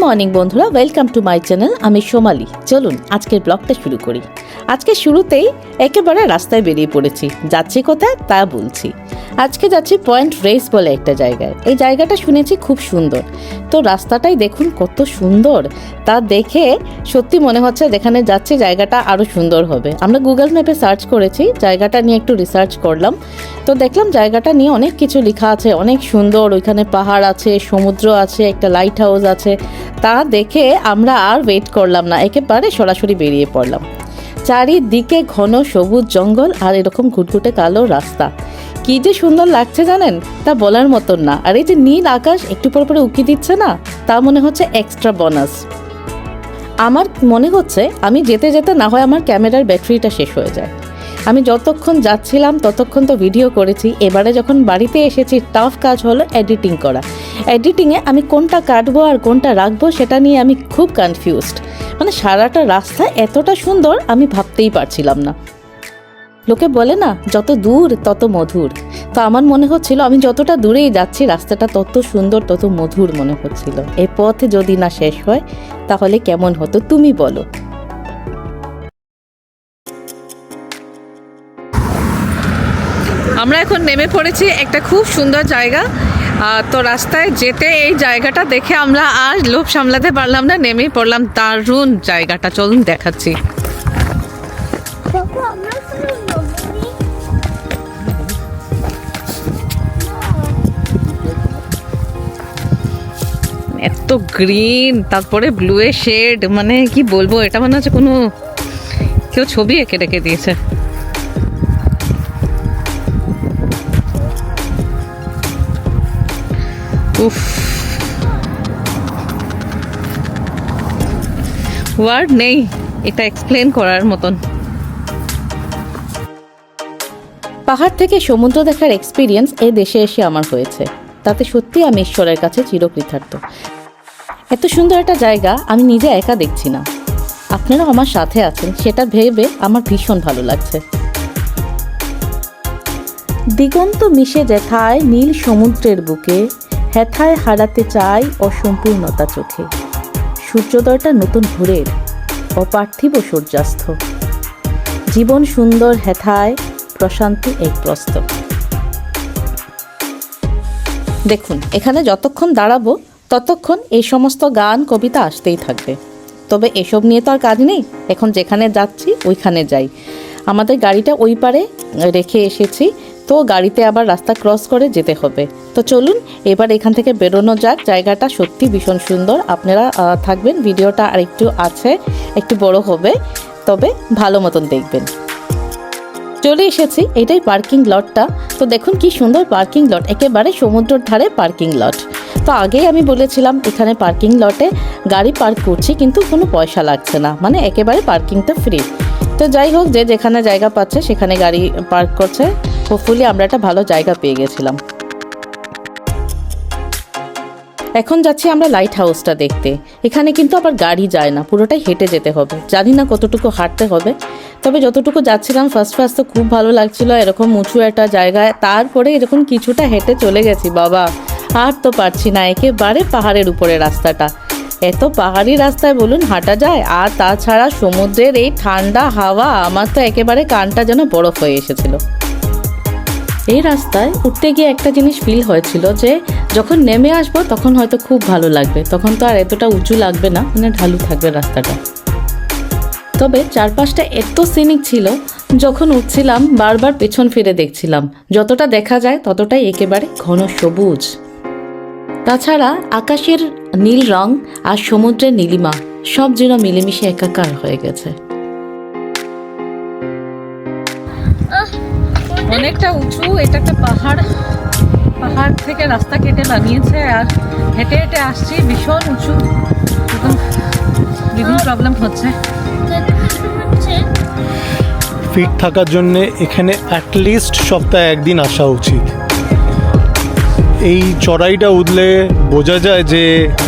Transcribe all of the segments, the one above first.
Morning বন্ধুরা, welcome to my channel. আমি Somali. চলুন আজকের ব্লগটা শুরু করি। আজকে শুরুতেই একেবারে রাস্তায় বেরিয়ে পড়েছি। যাচ্ছি কোথায় তা বলছি। আজকে যাচ্ছি পয়েন্ট রেস বলে একটা জায়গায়। এই জায়গাটা শুনেছি খুব সুন্দর, তো রাস্তাটাই দেখুন কত সুন্দর। তা দেখে সত্যি মনে হচ্ছে যেখানে যাচ্ছি জায়গাটা আরও সুন্দর হবে। আমরা গুগল ম্যাপে সার্চ করেছি, জায়গাটা নিয়ে একটু রিসার্চ করলাম, তো দেখলাম জায়গাটা নিয়ে অনেক কিছু লেখা আছে, অনেক সুন্দর। ওইখানে পাহাড় আছে, সমুদ্র আছে, একটা লাইট হাউস আছে। তা দেখে আমরা আর ওয়েট করলাম না, একেবারে সরাসরি বেরিয়ে পড়লাম। চারিদিকে ঘন সবুজ জঙ্গল আর এরকম ঘুটঘুটে কালো রাস্তা। কি যে সুন্দর লাগছে জানেন, তা বলার মতন না। আর এই যে নীল আকাশ একটু পর পরে উকি দিচ্ছে না, তা মনে হচ্ছে এক্সট্রা বোনাস। আমার মনে হচ্ছে আমি যেতে যেতে না হয় আমার ক্যামেরার ব্যাটারিটা শেষ হয়ে যায়। আমি যতক্ষণ যাচ্ছিলাম ততক্ষণ তো ভিডিও করেছি। এবারে যখন বাড়িতে এসেছি, টাফ কাজ হলো এডিটিং করা। এডিটিংয়ে আমি কোনটা কাটবো আর কোনটা রাখবো সেটা নিয়ে আমি খুব কনফিউজড। মানে সারাটা রাস্তা এতটা সুন্দর আমি ভাবতেই পারছিলাম না। লোকে বলে না, যত দূর তত মধুর। তো আমার মনে হচ্ছিল আমি যতটা দূরেই যাচ্ছি রাস্তাটা তত সুন্দর, তত মধুর মনে হচ্ছিল। এই পথ যদি না শেষ হয় তাহলে কেমন হতো তুমি বলো। আমরা এখন নেমে পড়েছি একটা খুব সুন্দর জায়গা। তো রাস্তায় যেতে এই জায়গাটা দেখে আমরা আর লোভ সামলাতে পারলাম না, নেমেই পড়লাম। দারুণ জায়গাটা, চলুন দেখাচ্ছি। এত গ্রিন, তারপরে ব্লু এর শেড, মানে কি বলবো, এটা মনে হচ্ছে কোনো কেউ ছবি এঁকে রেখে দিয়েছে। উফ, ওয়ার্ড নেই এটা এক্সপ্লেন করার মতন। পাহাড় থেকে সমুদ্র দেখার এক্সপিরিয়েন্স এই দেশে এসে আমার হয়েছে, তাতে সত্যি আমি ঈশ্বরের কাছে চিরকৃতার্থ। এত সুন্দর একটা জায়গা আমি নিজে একা দেখছি না, আপনারা আমার সাথে আছেন, সেটা ভেবে আমার ভীষণ ভালো লাগছে। দিগন্ত মিশে যেথায় নীল সমুদ্রের বুকে, হেথায় হারাতে চাই অসম্পূর্ণতা চোখে। সূর্যোদয়টা নতুন ভোরের, অপার্থিব সূর্যাস্ত। জীবন সুন্দর হেথায়, প্রশান্তি এক প্রস্ত। দেখুন, এখানে যতক্ষণ দাঁড়াবো ততক্ষণ এই সমস্ত গান কবিতা আসতেই থাকবে। তবে এসব নিয়ে তো আর কাজ নেই, এখন যেখানে যাচ্ছি ওইখানে যাই। আমাদের গাড়িটা ওই পারে রেখে এসেছি, তো গাড়িতে আবার রাস্তা ক্রস করে যেতে হবে। তো চলুন এবার এখান থেকে বেরোনো যাক। জায়গাটা সত্যি ভীষণ সুন্দর। আপনারা থাকবেন, ভিডিওটা আর একটু আছে, একটু বড় হবে, তবে ভালো মতন দেখবেন। চলে এসেছি, এটাই পার্কিং লটটা। তো দেখুন কি সুন্দর পার্কিং লট, একেবারে সমুদ্রের ধারে পার্কিং লট। তো আগেই আমি বলেছিলাম এখানে পার্কিং লটে গাড়ি পার্ক করছি, কিন্তু কোনো পয়সা লাগছে না, মানে একেবারে পার্কিংটা ফ্রি। তো যাই হোক, যে যেখানে জায়গা পাচ্ছে সেখানে গাড়ি পার্ক করছে। হোপফুলি আমরা একটা ভালো জায়গা পেয়ে গেছিলাম। এখন যাচ্ছি আমরা লাইট হাউসটা দেখতে। এখানে কিন্তু আবার গাড়ি যায় না, পুরোটাই হেঁটে যেতে হবে। জানি না কতটুকু হাঁটতে হবে, তবে যতটুকু যাচ্ছিলাম ফার্স্ট তো খুব ভালো লাগছিল, এরকম উঁচু একটা জায়গায়। তারপরে এরকম কিছুটা হেঁটে চলে গেছি, বাবা আর তো পারছি না। একেবারে পাহাড়ের উপরে রাস্তাটা, এত পাহাড়ি রাস্তায় বলুন হাঁটা যায়? আর তাছাড়া সমুদ্রের এই ঠান্ডা হাওয়া, আমার তো একেবারে কানটা যেন বরফ হয়ে এসেছিল। এই রাস্তায় উঠতে গিয়ে একটা জিনিস ফিল হয়েছিল যে যখন নেমে আসবো তখন হয়তো খুব ভালো লাগবে, তখন তো আর এতটা উঁচু লাগবে না, মানে ঢালু থাকবে রাস্তাটা। তবে চারপাশটা এত সিনিক ছিল, যখন উঠছিলাম বারবার পেছন ফিরে দেখছিলাম। যতটা দেখা যায় ততটাই একেবারে ঘন সবুজ। তাছাড়া আকাশের নীল রং আর সমুদ্রের নীলিমা সব যেন মিলেমিশে একাকার হয়ে গেছে। অনেকটা উঁচু, এটা একটা পাহাড়। পাহাড় থেকে রাস্তা কেটে বানিয়েছে, আর হেঁটে হেঁটে আসছি, ভীষণ উঁচু, বিভিন্ন প্রবলেম হচ্ছে। ফিট থাকার জন্য এখানে অ্যাটলিস্ট সপ্তাহে একদিন আসা উচিত। এই চড়াইটা উঠলে বোঝা যায় যে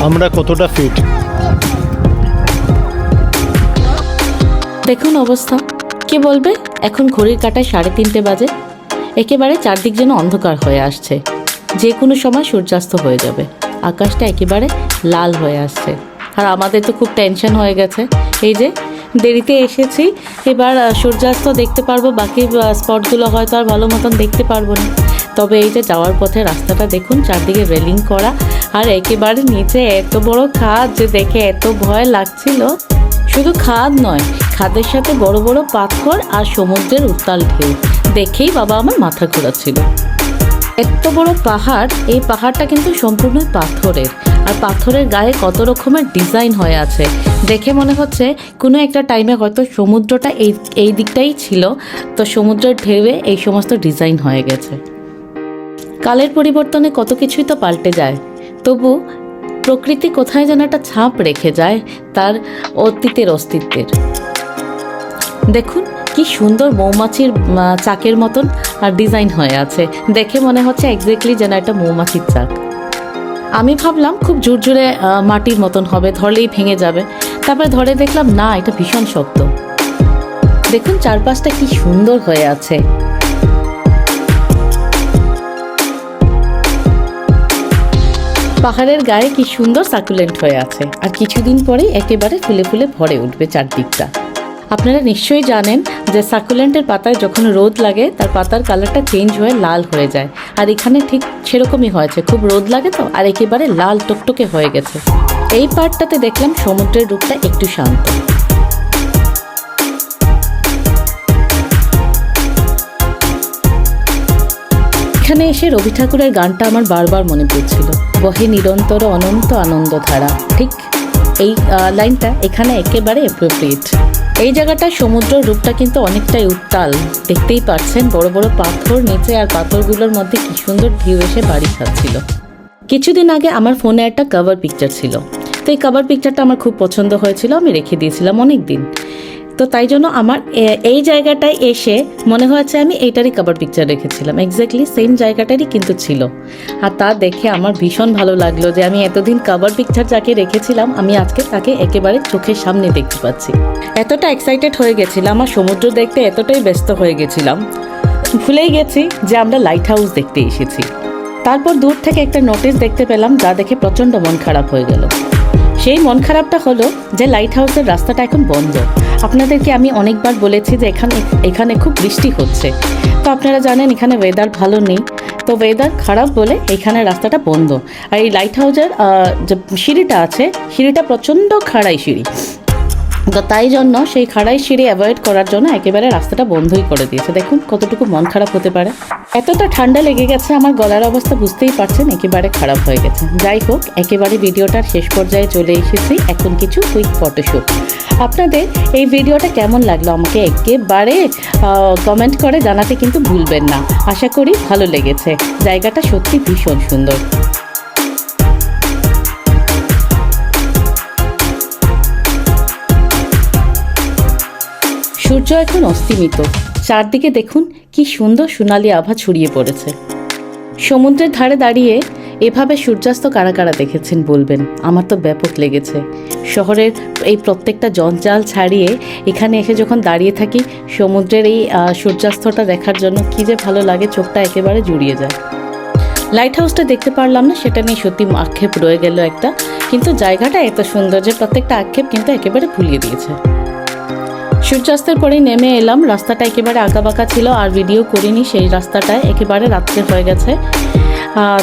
আমরা কতটা ফিট। দেখুন অবস্থা, কে বলবে এখন ঘড়ির কাঁটায় 3:30 বাজে। একেবারে চারদিক যেন অন্ধকার হয়ে আসছে, যে কোনো সময় সূর্যাস্ত হয়ে যাবে। আকাশটা একেবারে লাল হয়ে আসছে। আর আমাদের তো খুব টেনশন হয়ে গেছে। এই যে দেরিতে এসেছি, এবার সূর্যাস্ত দেখতে পারবো, বাকি স্পটগুলো হয়তো আর ভালো মতন দেখতে পারবো না। তবে এই যে যাওয়ার পথে রাস্তাটা দেখুন, চারদিকে রেলিং করা, আর একেবারে নিচে এত বড় খাদ যে দেখে এত ভয় লাগছিল। শুধু খাদ নয়, খাদের সাথে বড় বড় পাথর আর সমুদ্রের উত্তাল ঢেউ দেখেই বাবা আমার মাথা ঘোরাচ্ছিল। এত বড় পাহাড়, এই পাহাড়টা কিন্তু সম্পূর্ণ পাথরের, আর পাথরের গায়ে কত রকমের ডিজাইন হয়ে আছে। দেখে মনে হচ্ছে কোনো একটা টাইমে হয়তো সমুদ্রটা এই দিকটাই ছিল, তো সমুদ্রের ঢেউয়ে এই সমস্ত ডিজাইন হয়ে গেছে। কালের পরিবর্তনে কত কিছুই তো পাল্টে যায়, তবু প্রকৃতি কোথায় যেন একটা ছাপ রেখে যায় তার অতীতের অস্তিত্বের। দেখুন কি সুন্দর মৌমাছির চাকের মতন আর ডিজাইন হয়ে আছে, দেখে মনে হচ্ছে এক্স্যাক্টলি যেন একটা মৌমাছির চাক। আমি ভাবলাম খুব জোর জোরে মাটির মতন হবে, ধরলেই ভেঙে যাবে, তারপরে ধরে দেখলাম না, এটা ভীষণ শক্ত। দেখুন চারপাশটা কি সুন্দর হয়ে আছে। পাহাড়ের গায়ে কি সুন্দর সাকুলেন্ট হয়ে আছে, আর কিছুদিন পরেই একেবারে ফুলে ফুলে ভরে উঠবে চারদিকটা। আপনারা নিশ্চয়ই জানেন যে সাকুলেন্টের পাতায় যখন রোদ লাগে তার পাতার কালারটা চেঞ্জ হয়ে লাল হয়ে যায়, আর এখানে ঠিক সেরকমই হয়েছে, খুব রোদ লাগে তো, আর একেবারে লাল টকটকে হয়ে গেছে। এই পার্টটাতে দেখলাম সমুদ্রের রূপটা একটু শান্ত। এখানে এসে রবি ঠাকুরের গানটা আমার বারবার মনে পড়ছিল, বহে নিরন্তর অনন্ত আনন্দধারা। ঠিক এই লাইনটা এখানে একেবারে অ্যাপ্রোপ্রিয়েট। এই জায়গাটায় সমুদ্রের রূপটা কিন্তু অনেকটাই উত্তাল, দেখতেই পাচ্ছেন বড় বড় পাথর নিচে, আর পাথরগুলোর মধ্যে কি সুন্দর ঢেউ এসে বাড়ি খাচ্ছিল। কিছুদিন আগে আমার ফোনে একটা কভার পিকচার ছিল, তো এই কভার পিকচারটা আমার খুব পছন্দ হয়েছিল, আমি রেখে দিয়েছিলাম অনেক দিন। তো তাই জন্য আমার এই জায়গাটায় এসে মনে হয়েছে আমি এইটারই কভার পিকচার রেখেছিলাম, এক্স্যাক্টলি সেম জায়গাটারই কিন্তু ছিল। আর তা দেখে আমার ভীষণ ভালো লাগলো যে আমি এতদিন কভার পিকচার যাকে রেখেছিলাম, আমি আজকে তাকে একেবারে চোখের সামনে দেখতে পাচ্ছি। এতটা এক্সাইটেড হয়ে গেছিলাম, আর সমুদ্র দেখতে এতটাই ব্যস্ত হয়ে গেছিলাম, ভুলেই গেছি যে আমরা লাইট হাউস দেখতে এসেছি। তারপর দূর থেকে একটা নোটিশ দেখতে পেলাম, যা দেখে প্রচণ্ড মন খারাপ হয়ে গেল। সেই মন খারাপটা হলো যে লাইট হাউসের রাস্তাটা এখন বন্ধ। আপনাদেরকে আমি অনেকবার বলেছি যে এখানে খুব বৃষ্টি হচ্ছে, তো আপনারা জানেন এখানে ওয়েদার ভালো নেই, তো ওয়েদার খারাপ বলে এখানে রাস্তাটা বন্ধ। আর এই লাইট হাউসের যে সিঁড়িটা আছে, সিঁড়িটা প্রচণ্ড খাড়াই সিঁড়ি, তো তাই জন্য সেই খাড়াই সিঁড়ি অ্যাভয়েড করার জন্য একেবারে রাস্তাটা বন্ধই করে দিয়েছে। দেখুন কতটুকু মন খারাপ হতে পারে। এতটা ঠান্ডা লেগে গেছে, আমার গলার অবস্থা বুঝতেই পারছেন, একেবারে খারাপ হয়ে গেছে। যাই হোক, একেবারে ভিডিওটার শেষ পর্যায়ে চলে এসেছি, এখন কিছু কুইক ফটোশ্যুট। আপনাদের এই ভিডিওটা কেমন লাগলো আমাকে একেবারে কমেন্ট করে জানাতে কিন্তু ভুলবেন না। আশা করি ভালো লেগেছে, জায়গাটা সত্যি ভীষণ সুন্দর। সূর্য এখন অস্তমিত, চারদিকে দেখুন কি সুন্দর সোনালি আভা ছড়িয়ে পড়েছে। সমুদ্রের ধারে দাঁড়িয়ে এভাবে সূর্যাস্ত কারা কারা দেখেছেন বলবেন, আমার তো ব্যাপক লেগেছে। শহরের এই প্রত্যেকটা জঞ্জাল ছাড়িয়ে এখানে এসে যখন দাঁড়িয়ে থাকি, সমুদ্রের এই সূর্যাস্তটা দেখার জন্য কি যে ভালো লাগে, চোখটা একেবারে জুড়িয়ে যায়। লাইট হাউসটা দেখতে পারলাম না, সেটা নিয়ে সত্যি আক্ষেপ রয়ে গেল একটা, কিন্তু জায়গাটা এত সুন্দর যে প্রত্যেকটা আক্ষেপ কিন্তু একেবারে ভুলিয়ে দিয়েছে। সূর্যাস্তের পরেই নেমে এলাম, রাস্তাটা একেবারে আঁকাবাঁকা ছিল, আর ভিডিও করিনি সেই রাস্তাটায়, একেবারে রাত্রে হয়ে গেছে।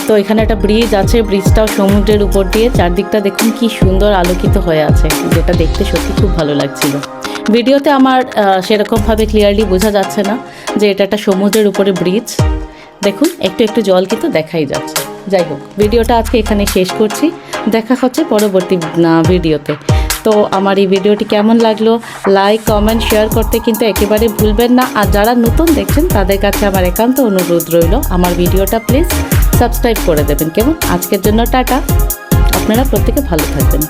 তো এখানে একটা ব্রিজ আছে, ব্রিজটাও সমুদ্রের উপর দিয়ে, চারদিকটা দেখুন কি সুন্দর আলোকিত হয়ে আছে, যেটা দেখতে সত্যি খুব ভালো লাগছিল। ভিডিওতে আমার সেরকমভাবে ক্লিয়ারলি বোঝা যাচ্ছে না যে এটা একটা সমুদ্রের উপরে ব্রিজ। দেখুন একটু একটু জল কিন্তু দেখাই যাচ্ছে। যাই হোক, ভিডিওটা আজকে এখানে শেষ করছি, দেখা হচ্ছে পরবর্তী ভিডিওতে। তো আমার এই ভিডিওটি কেমন লাগলো, লাইক কমেন্ট শেয়ার করতে কিন্তু একেবারে ভুলবেন না। আর যারা নতুন দেখছেন তাদের কাছে আমার একান্ত অনুরোধ রইল, আমার ভিডিওটা প্লিজ সাবস্ক্রাইব করে দেবেন। কেমন, আজকের জন্য টাটা, আপনারা প্রত্যেকে ভালো থাকবেন।